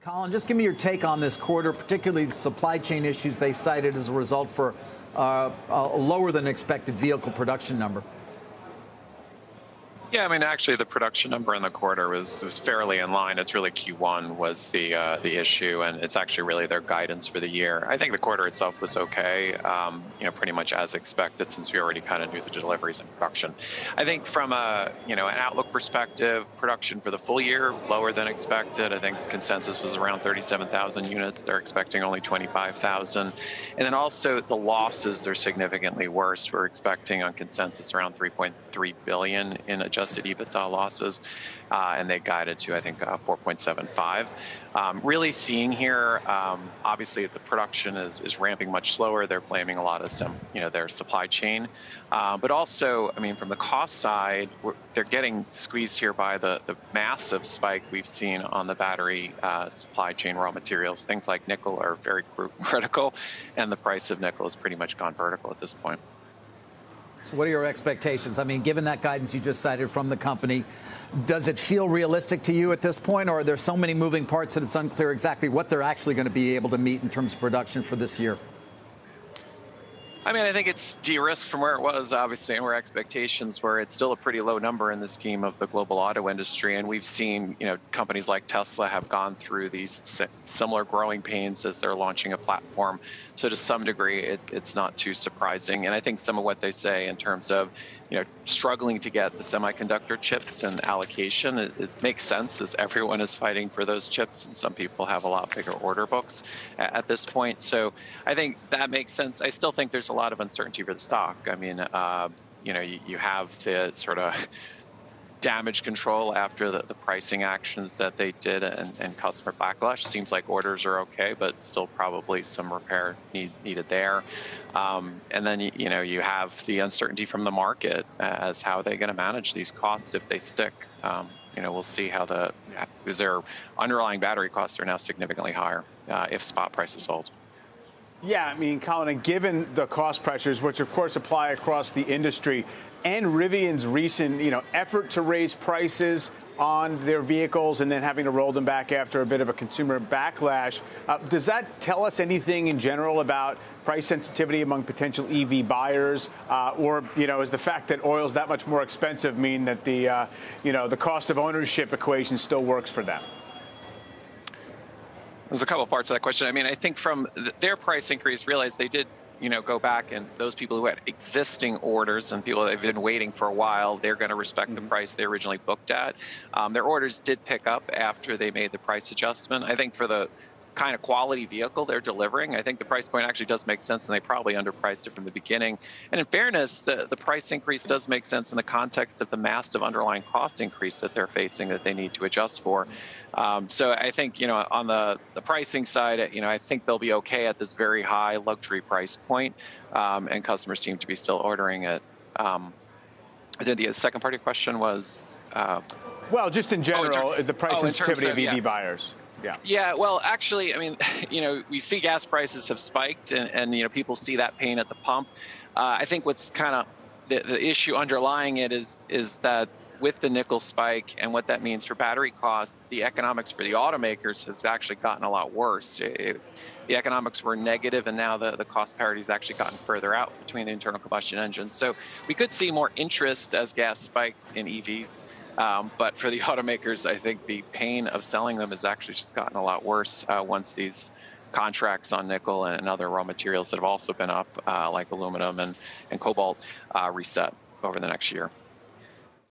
Colin, just give me your take on this quarter, particularly the supply chain issues they cited as a result for a lower than expected vehicle production number. Yeah, I mean, actually, the production number in the quarter was fairly in line. It's really Q1 was the issue, and it's actually really their guidance for the year. I think the quarter itself was okay, pretty much as expected, since we already kind of knew the deliveries and production. I think from an outlook perspective, production for the full year lower than expected. I think consensus was around 37,000 units. They're expecting only 25,000, and then also the losses are significantly worse. We're expecting on consensus around 3.3 billion in adjusted EBITDA losses, and they guided to, I think, 4.75. Really seeing here, obviously the production is ramping much slower. They're blaming a lot of their supply chain, but also, I mean, from the cost side, they're getting squeezed here by the massive spike we've seen on the battery supply chain raw materials. Things like nickel are very critical, and the price of nickel has pretty much gone vertical at this point. So what are your expectations? I mean, given that guidance you just cited from the company, does it feel realistic to you at this point, or are there so many moving parts that it's unclear exactly what they're actually going to be able to meet in terms of production for this year? I mean, I think it's de-risked from where it was, obviously, and where expectations were. It's still a pretty low number in the scheme of the global auto industry, and we've seen, companies like Tesla have gone through these similar growing pains as they're launching a platform. So to some degree, it's not too surprising. And I think some of what they say in terms of, struggling to get the semiconductor chips and allocation, it makes sense, as everyone is fighting for those chips, and some people have a lot bigger order books at this point. So I think that makes sense. I still think there's a lot of uncertainty for the stock. I mean, you have the sort of damage control after the pricing actions that they did and customer backlash. Seems like orders are okay, but still probably some repair needed there. And then, you have the uncertainty from the market as how they're going to manage these costs if they stick. We'll see how because their underlying battery costs are now significantly higher if spot prices hold. Yeah, I mean, Colin, and given the cost pressures, which of course apply across the industry, and Rivian's recent, effort to raise prices on their vehicles and then having to roll them back after a bit of a consumer backlash, does that tell us anything in general about price sensitivity among potential EV buyers, or is the fact that oil is that much more expensive mean that the cost of ownership equation still works for them? There's a couple of parts of that question. I mean, I think from their price increase, realize they did, go back, and those people who had existing orders and people that have been waiting for a while, they're going to respect the price they originally booked at. Their orders did pick up after they made the price adjustment. I think for the kind of quality vehicle they're delivering, I think the price point actually does make sense, and they probably underpriced it from the beginning. And in fairness, the price increase does make sense in the context of the massive underlying cost increase that they're facing that they need to adjust for. So I think, on the pricing side, I think they'll be okay at this very high luxury price point, and customers seem to be still ordering it. The second part of your question was? Well, just in general, the price sensitivity of EV buyers. Yeah, well, actually, I mean, we see gas prices have spiked, and people see that pain at the pump. I think what's kind of the issue underlying it is that with the nickel spike and what that means for battery costs, the economics for the automakers has actually gotten a lot worse. The economics were negative, and now the cost parity has actually gotten further out between the internal combustion engines. So we could see more interest as gas spikes in EVs. But for the automakers, I think the pain of selling them has actually just gotten a lot worse once these contracts on nickel and other raw materials that have also been up, like aluminum and cobalt, reset over the next year.